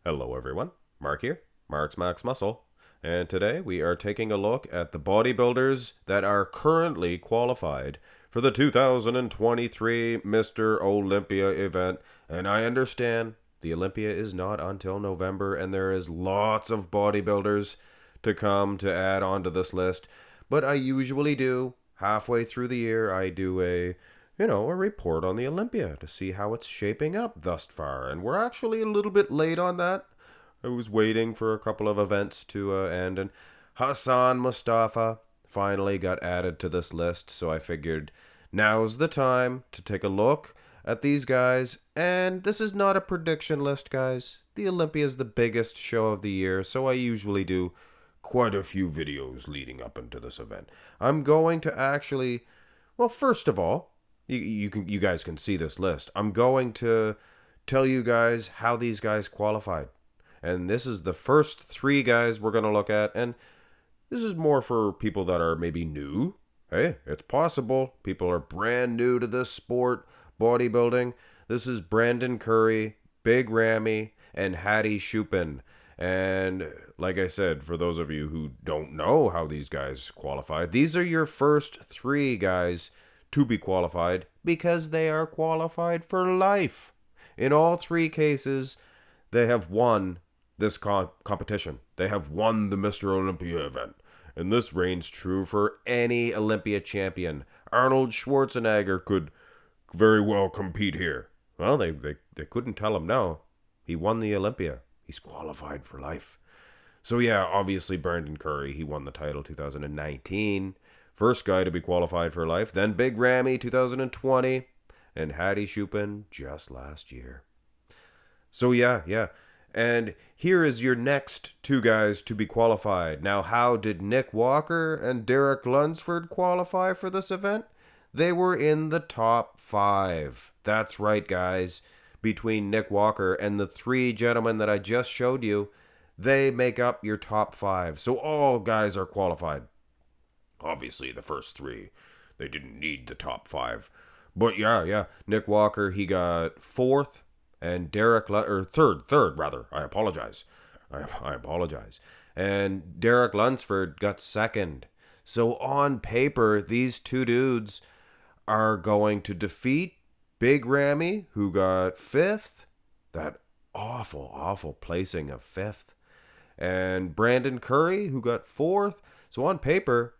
Hello everyone, Mark here, Mark's Max Muscle, and today we are taking a look at the bodybuilders that are currently qualified for the 2023 Mr. Olympia event. And I understand the Olympia is not until November and there is lots of bodybuilders to come to add onto this list, but I usually do halfway through the year I do a report on the Olympia to see how it's shaping up thus far. And we're actually a little bit late on that. I was waiting for a couple of events to end, and Hassan Mustafa finally got added to this list, so I figured now's the time to take a look at these guys. And this is not a prediction list, guys. The Olympia is the biggest show of the year, so I usually do quite a few videos leading up into this event. I'm going to actually, well, first of all, you guys can see this list. I'm going to tell you guys how these guys qualified. And this is the first three guys we're going to look at. And this is more for people that are maybe new. Hey, it's possible. People are brand new to this sport, bodybuilding. This is Brandon Curry, Big Ramy, and Hadi Choopan. And like I said, for those of you who don't know how these guys qualified, these are your first three guys to be qualified because they are qualified for life. In all three cases, they have won this competition. They have won the Mr. Olympia event. And this reigns true for any Olympia champion. Arnold Schwarzenegger could very well compete here. Well, they couldn't tell him no. He won the Olympia. He's qualified for life. So yeah, obviously Brandon Curry, he won the title 2019. First guy to be qualified for life. Then Big Ramy 2020. And Hadi Choopan just last year. So yeah. And here is your next two guys to be qualified. Now, how did Nick Walker and Derek Lunsford qualify for this event? They were in the top 5. That's right, guys. Between Nick Walker and the three gentlemen that I just showed you, they make up your top 5. So all guys are qualified. Obviously, the first three, they didn't need the top 5. But yeah. Nick Walker, he got 4th. And third rather. I apologize. I apologize. And Derek Lunsford got 2nd. So on paper, these two dudes are going to defeat Big Ramy, who got 5th. That awful placing of 5th. And Brandon Curry, who got 4th. So on paper,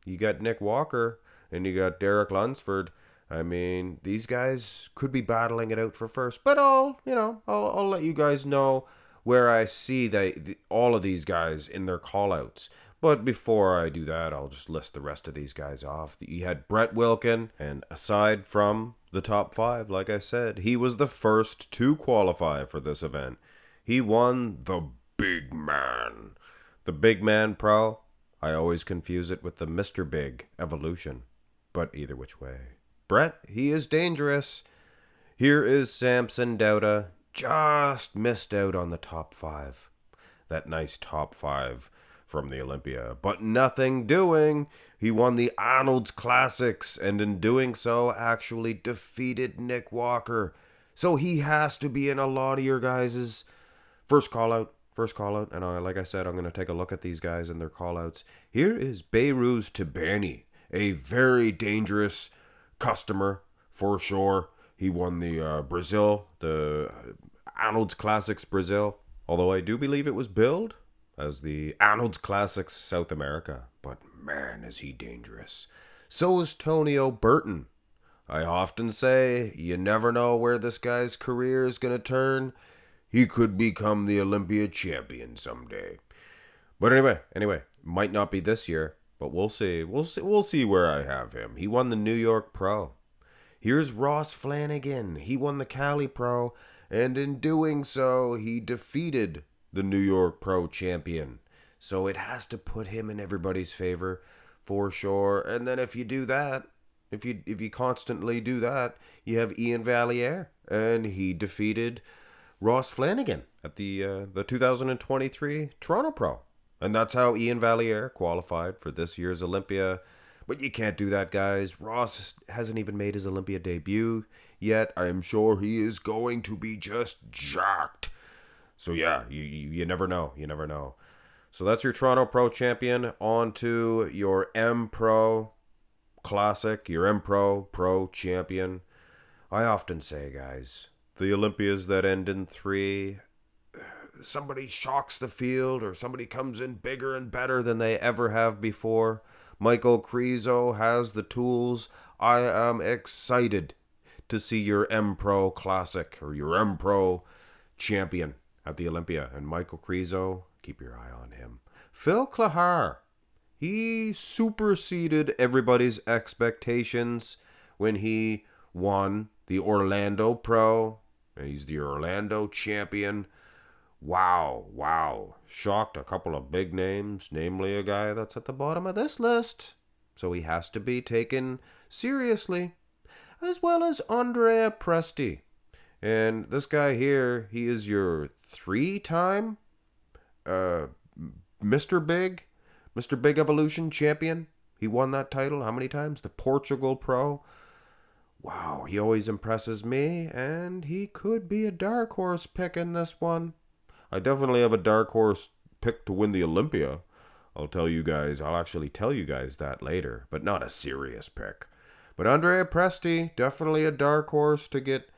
you got Nick Walker and you got Derek Lunsford. I mean, these guys could be battling it out for first, but I'll let you guys know where I see all of these guys in their callouts. But before I do that, I'll just list the rest of these guys off. You had Brett Wilkin, and aside from the top 5, like I said, he was the first to qualify for this event. He won the Big Man. The Big Man Pro, I always confuse it with the Mr. Big Evolution, but either which way. Brett, he is dangerous. Here is Samson Dauda. Just missed out on the top 5. That nice top 5 from the Olympia. But nothing doing. He won the Arnold's Classics, and in doing so, actually defeated Nick Walker. So he has to be in a lot of your guys' first call out. And like I said, I'm going to take a look at these guys and their callouts. Here is Beiruz Tabani, a very dangerous customer for sure. He won the the Arnold's Classics Brazil, although I do believe it was billed as the Arnold's Classics South America. But man, is he dangerous. So is Tonio Burton. I often say you never know where this guy's career is going to turn. He could become the Olympia champion someday. But anyway, might not be this year. But we'll see. We'll see where I have him. He won the New York Pro. Here's Ross Flanagan. He won the Cali Pro. And in doing so, he defeated the New York Pro champion. So it has to put him in everybody's favor for sure. And then if you do that, if you constantly do that, you have Ian Valliere. And he defeated Ross Flanagan at the 2023 Toronto Pro. And that's how Ian Valliere qualified for this year's Olympia. But you can't do that, guys. Ross hasn't even made his Olympia debut yet. I'm sure he is going to be just jacked. So yeah, you never know. You never know. So that's your Toronto Pro champion. On to your M Pro Classic, your M Pro champion. I often say, guys, the Olympias that end in 3, somebody shocks the field or somebody comes in bigger and better than they ever have before. Michael Krizo has the tools. I am excited to see your M Pro Classic or your M Pro champion at the Olympia. And Michael Krizo, keep your eye on him. Phil Clahar, he superseded everybody's expectations when he won the Orlando Pro. He's the Orlando champion. Wow. Shocked a couple of big names, namely a guy that's at the bottom of this list. So he has to be taken seriously. As well as Andrea Presti. And this guy here, he is your 3-time Mr. Big Evolution champion. He won that title how many times? The Portugal Pro. Wow, he always impresses me, and he could be a dark horse pick in this one. I definitely have a dark horse pick to win the Olympia. I'll actually tell you guys that later, but not a serious pick. But Andrea Presti, definitely a dark horse to get,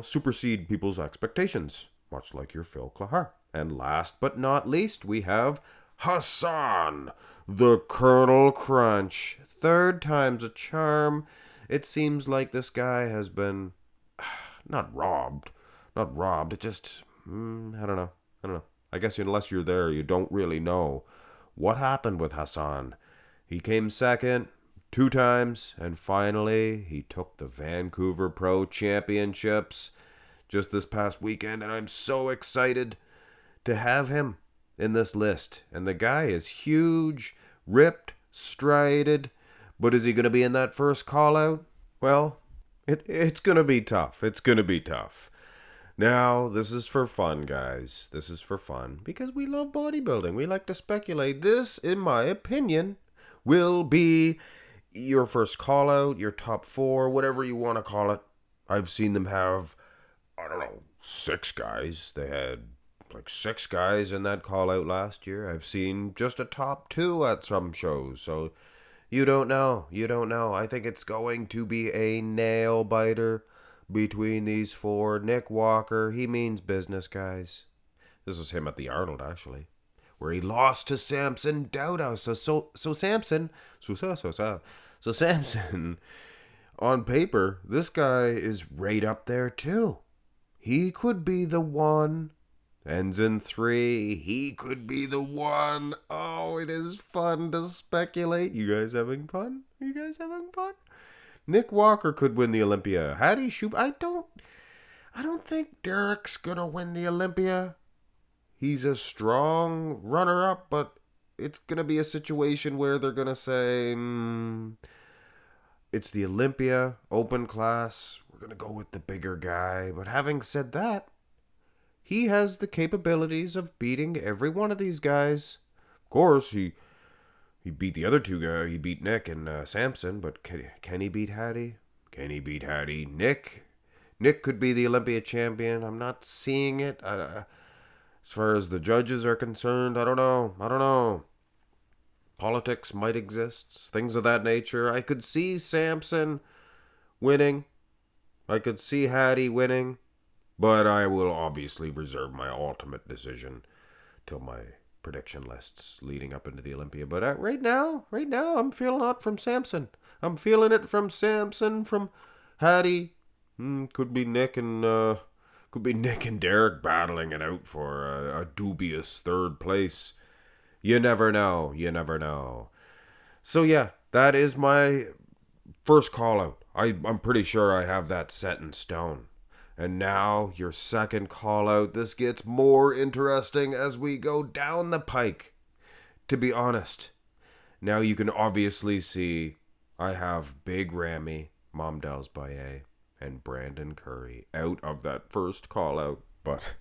supersede people's expectations, much like your Phil Clahar. And last but not least, we have Hassan, the Colonel Crunch. 3rd time's a charm. It seems like this guy has been not robbed. It just, I don't know. I guess unless you're there, you don't really know what happened with Hassan. He came 2nd 2 times, and finally he took the Vancouver Pro Championships just this past weekend, and I'm so excited to have him in this list. And the guy is huge, ripped, strided, but is he going to be in that first call-out? Well, it's going to be tough. Now, this is for fun, guys. This is for fun because we love bodybuilding. We like to speculate. This, in my opinion, will be your first call out, your top 4, whatever you want to call it. I've seen them have, 6 guys. They had 6 guys in that call out last year. I've seen just a top 2 at some shows. So you don't know. I think it's going to be a nail biter between these 4. Nick Walker, he means business, guys. This is him at the Arnold, actually, where he lost to Samson Dauda. So Samson, on paper, this guy is right up there too. He could be the one. Ends in 3. He could be the one. Oh, it is fun to speculate. You guys having fun? Nick Walker could win the Olympia. Hattie Shoup, I don't think Derek's gonna win the Olympia. He's a strong runner-up, but it's gonna be a situation where they're gonna say, it's the Olympia open class. We're gonna go with the bigger guy. But having said that, he has the capabilities of beating every one of these guys. Of course, he beat the other 2 guys. He beat Nick and Samson, but can he beat Hattie? Nick could be the Olympia champion. I'm not seeing it. As far as the judges are concerned, I don't know. Politics might exist. Things of that nature. I could see Samson winning. I could see Hattie winning. But I will obviously reserve my ultimate decision till my prediction lists leading up into the Olympia. But right now, I'm feeling it from Samson. From Hattie. Could be Nick and Derek battling it out for a dubious 3rd place. You never know. So yeah, that is my first call out. I'm pretty sure I have that set in stone. And now, your second call-out. This gets more interesting as we go down the pike. To be honest. Now, you can obviously see I have Big Ramy, Momdels Baye, and Brandon Curry out of that first call-out. But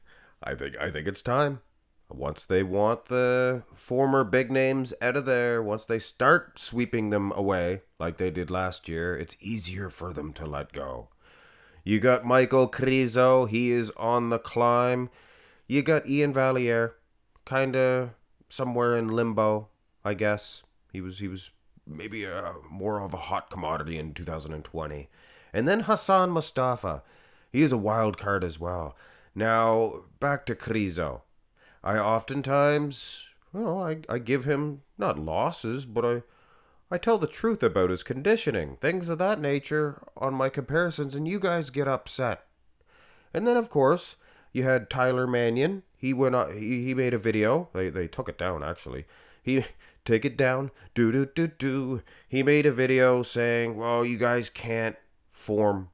I think it's time. Once they want the former big names out of there, once they start sweeping them away, like they did last year, it's easier for them to let go. You got Michael Krizo. He is on the climb. You got Ian Valliere, kinda somewhere in limbo, I guess. He was maybe more of a hot commodity in 2020. And then Hassan Mustafa. He is a wild card as well. Now, back to Krizo. I oftentimes, I give him, not losses, but I tell the truth about his conditioning, things of that nature on my comparisons, and you guys get upset. And then, of course, you had Tyler Mannion. He went on, he made a video. They took it down, actually. He take it down. Do do do do. He made a video saying, "Well, you guys can't form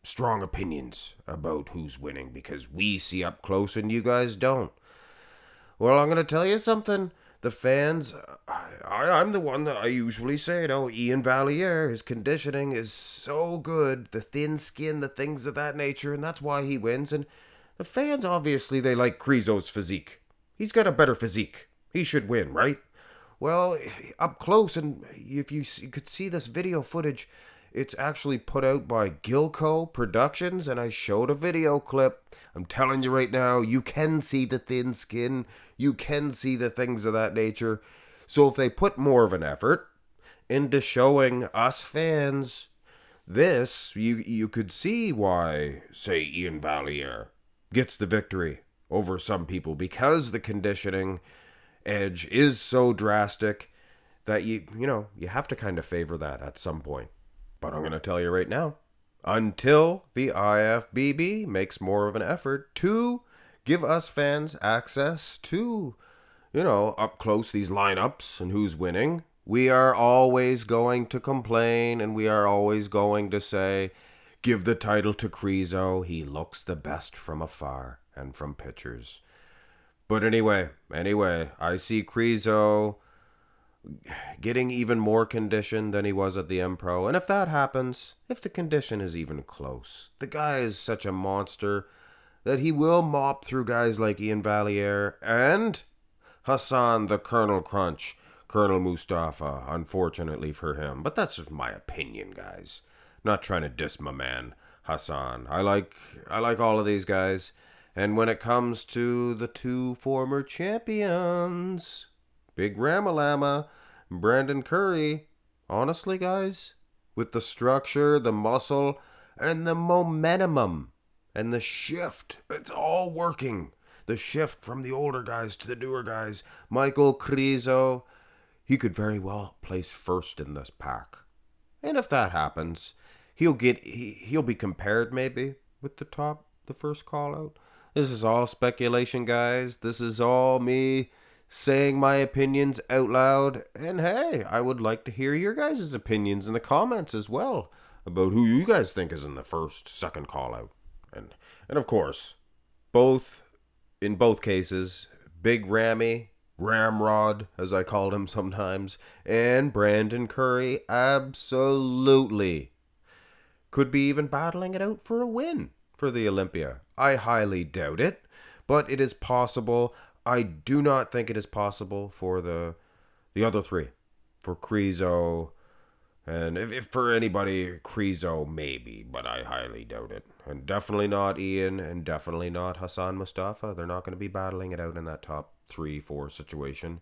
strong opinions about who's winning because we see up close and you guys don't." Well, I'm gonna tell you something. The fans, I'm the one that I usually say, Ian Valliere, his conditioning is so good, the thin skin, the things of that nature, and that's why he wins. And the fans, obviously, they like Krizo's physique. He's got a better physique. He should win, right? Well, up close, and if you could see this video footage, it's actually put out by Gilco Productions, and I showed a video clip. I'm telling you right now, you can see the thin skin. You can see the things of that nature. So if they put more of an effort into showing us fans this, you could see why, say, Ian Valliere gets the victory over some people, because the conditioning edge is so drastic that you have to kind of favor that at some point. But I'm going to tell you right now, until the IFBB makes more of an effort to give us fans access to, up close these lineups and who's winning, we are always going to complain, and we are always going to say, give the title to Krizo. He looks the best from afar and from pictures. But anyway, I see Krizo getting even more condition than he was at the M Pro. And if that happens, if the condition is even close, the guy is such a monster that he will mop through guys like Ian Valliere and Hassan the Colonel Crunch, Colonel Mustafa, unfortunately for him. But that's just my opinion, guys. Not trying to diss my man Hassan. I like all of these guys. And when it comes to the two former champions, Big Ramalama, Brandon Curry, honestly, guys, with the structure, the muscle, and the momentum, and the shift, it's all working. The shift from the older guys to the newer guys. Michael Krizo, he could very well place first in this pack. And if that happens, he'll be compared maybe with the first call out. This is all speculation, guys. This is all me saying my opinions out loud. And hey, I would like to hear your guys' opinions in the comments as well about who you guys think is in the second call out. And of course, in both cases, Big Rammy, Ramrod, as I called him sometimes, and Brandon Curry absolutely could be even battling it out for a win for the Olympia. I highly doubt it, but it is possible. I do not think it is possible for the other three, for Krizo, and if for anybody, Krizo maybe, but I highly doubt it. And definitely not Ian, and definitely not Hassan Mustafa. They're not going to be battling it out in that top 3-4 situation.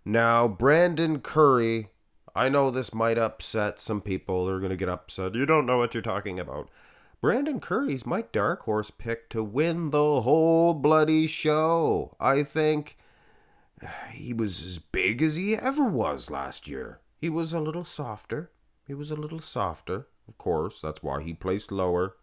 Now, Brandon Curry, I know this might upset some people. They're going to get upset. You don't know what you're talking about. Brandon Curry's my dark horse pick to win the whole bloody show. I think he was as big as he ever was last year. He was a little softer. Of course, that's why he placed lower.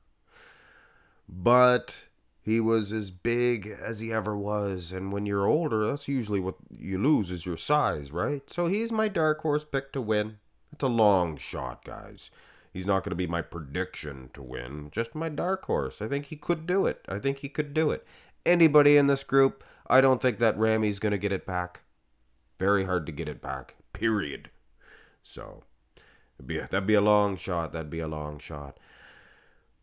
But he was as big as he ever was. And when you're older, that's usually what you lose is your size, right? So he's my dark horse pick to win. It's a long shot, guys. He's not going to be my prediction to win, just my dark horse. I think he could do it. Anybody in this group, I don't think that Rammy's going to get it back. Very hard to get it back, period. So, that'd be a long shot.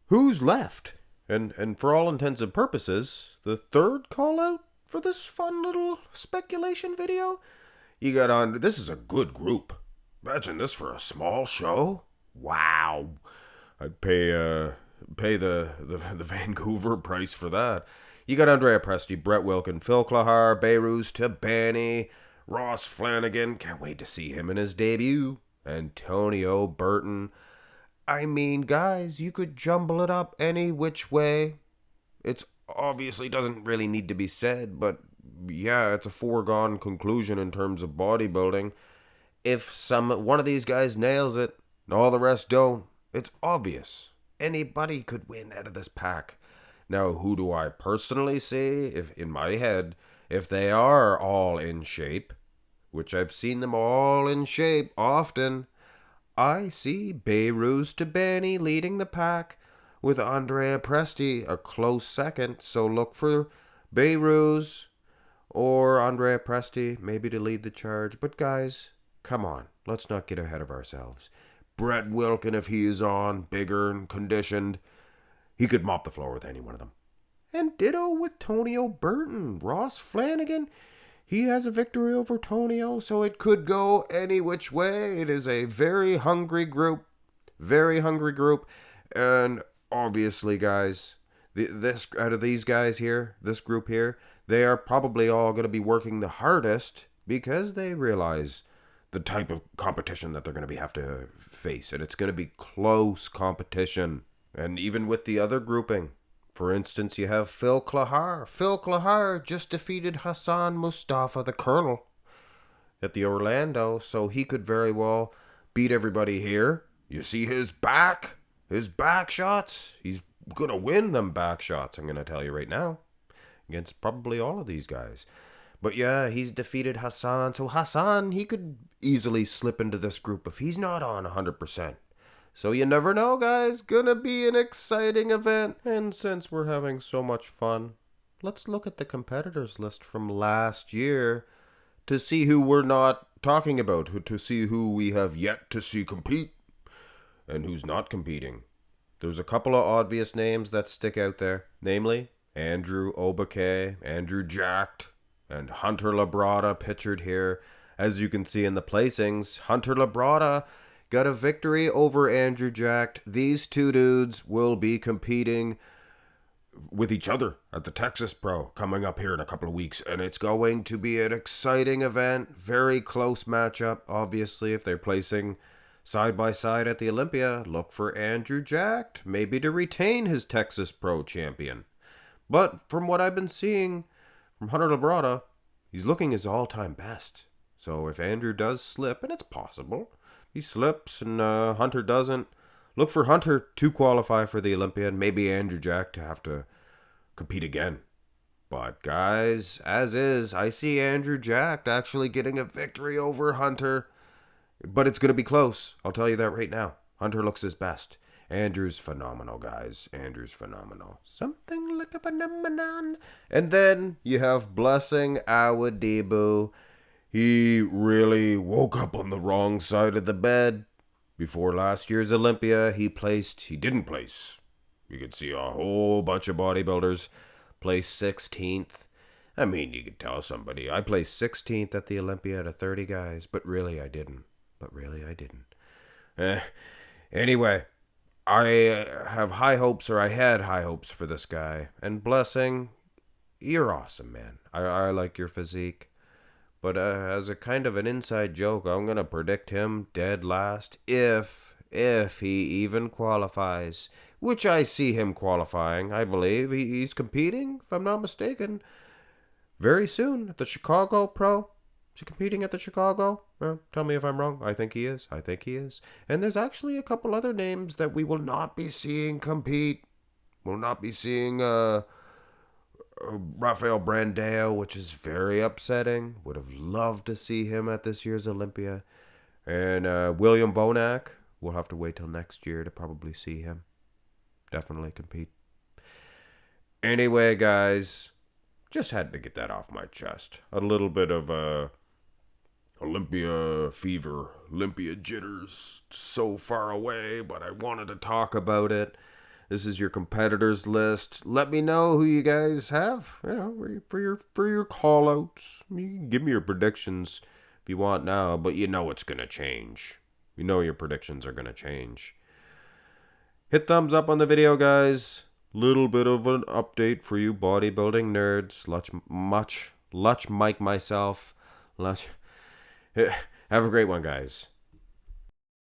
Who's left? And for all intents and purposes, the third call out for this fun little speculation video, you got on. This is a good group. Imagine this for a small show. Wow. I'd pay the Vancouver price for that. You got Andrea Presti, Brett Wilkin, Phil Clahar, Beirut Tabani, Ross Flanagan. Can't wait to see him in his debut. Antonio Burton. I mean, guys, you could jumble it up any which way. It's obviously doesn't really need to be said, but yeah, it's a foregone conclusion in terms of bodybuilding. If one of these guys nails it, and all the rest don't, it's obvious. Anybody could win out of this pack. Now, who do I personally see, if in my head, if they are all in shape, which I've seen them all in shape often, I see Beirut Tabani leading the pack with Andrea Presti a close second. So look for Beirut or Andrea Presti maybe to lead the charge. But guys, come on, let's not get ahead of ourselves. Brett Wilkin, if he is on, bigger and conditioned, he could mop the floor with any one of them. And ditto with Tonio Burton. Ross Flanagan, he has a victory over Tonio, so it could go any which way. It is a very hungry group. Very hungry group. And obviously, guys, this out of these guys here, this group here, they are probably all going to be working the hardest because they realize the type of competition that they're going to have to face. And it's going to be close competition. And even with the other grouping, for instance, you have Phil Clahar. Phil Clahar just defeated Hassan Mustafa, the Colonel, at the Orlando, so he could very well beat everybody here. You see his back shots. He's going to win them back shots, I'm going to tell you right now, against probably all of these guys. But yeah, he's defeated Hassan, so Hassan, he could easily slip into this group if he's not on 100%. So you never know, guys. Gonna be an exciting event. And since we're having so much fun, let's look at the competitors list from last year to see who we're not talking about, to see who we have yet to see compete and who's not competing. There's a couple of obvious names that stick out there, namely Andrew Obake, Andrew Jacked, and Hunter Labrada pictured here. As you can see in the placings, Hunter Labrada got a victory over Andrew Jacked. These two dudes will be competing with each other at the Texas Pro coming up here in a couple of weeks. And it's going to be an exciting event. Very close matchup. Obviously, if they're placing side by side at the Olympia, look for Andrew Jacked, maybe to retain his Texas Pro champion. But from what I've been seeing from Hunter Labrada, he's looking his all-time best. So if Andrew does slip, and it's possible, he slips and Hunter doesn't, look for Hunter to qualify for the Olympia and maybe Andrew Jack to have to compete again. But guys, as is, I see Andrew Jack actually getting a victory over Hunter. But it's going to be close. I'll tell you that right now. Hunter looks his best. Andrew's phenomenal, guys. Andrew's phenomenal. Something like a phenomenon. And then you have Blessing Awadibu. He really woke up on the wrong side of the bed. Before last year's Olympia, he didn't place. You could see a whole bunch of bodybuilders place 16th. I mean, you could tell somebody, I placed 16th at the Olympia out of 30 guys, but really I didn't. Anyway, I have high hopes, or I had high hopes for this guy. And Blessing, you're awesome, man. I like your physique. But as a kind of an inside joke, I'm going to predict him dead last if he even qualifies. Which I see him qualifying, I believe. He's competing, if I'm not mistaken, very soon at the Chicago Pro. Is he competing at the Chicago? Well, tell me if I'm wrong. I think he is. And there's actually a couple other names that we will not be seeing compete. We'll not be seeing Rafael Brandao, which is very upsetting. Would have loved to see him at this year's Olympia. And William Bonac, we'll have to wait till next year to probably see him. Definitely compete. Anyway, guys, just had to get that off my chest. A little bit of Olympia fever, Olympia jitters, so far away, but I wanted to talk about it. This is your competitors list. Let me know who you guys have, for your callouts. You can give me your predictions if you want now, but you know it's going to change. You know your predictions are going to change. Hit thumbs up on the video, guys. Little bit of an update for you bodybuilding nerds. Luch Mike myself. Luch. Have a great one, guys.